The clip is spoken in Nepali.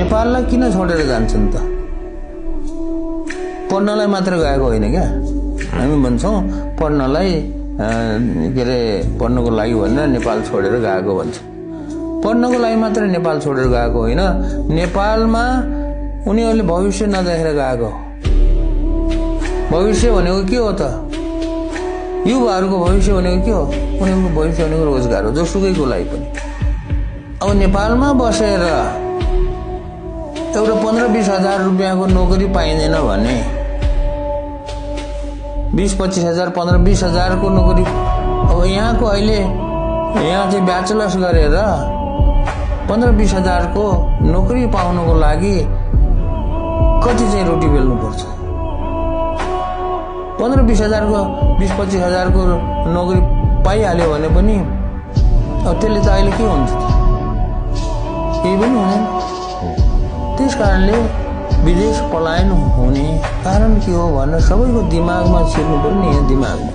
नेपाललाई किन छोडेर जान्छन् त? पढ्नलाई मात्र गएको होइन क्या। हामी भन्छौँ पढ्नलाई के अरे पढ्नको लागि भनेर नेपाल छोडेर गएको भन्छ। पढ्नको लागि मात्र नेपाल छोडेर गएको होइन, नेपालमा उनीहरूले भविष्य नदेखेर गएको। भविष्य भनेको के हो त? युवाहरूको भविष्य भनेको के हो? उनीहरूको भविष्य भनेको रोजगार हो, जोसुकैको लागि पनि। अब नेपालमा बसेर एउटा 15-20 हजार रुपियाँको नोकरी पाइँदैन भने 20-25 हजार 15-20 हजारको नोकरी। अब यहाँको अहिले यहाँ चाहिँ ब्याचलर्स गरेर 15-20 हजारको नोकरी पाउनको लागि कति चाहिँ रोटी बेल्नुपर्छ? 15-20 हजारको 20-25 हजारको नोकरी पाइहाल्यो भने पनि अब त्यसले त अहिले के हुन्छ? केही पनि हुँदैन। त्यस कारणले विदेश पलायन हुने कारण के हो भनेर सबैको दिमागमा छिर्नु पर्ने, यहाँ दिमागमा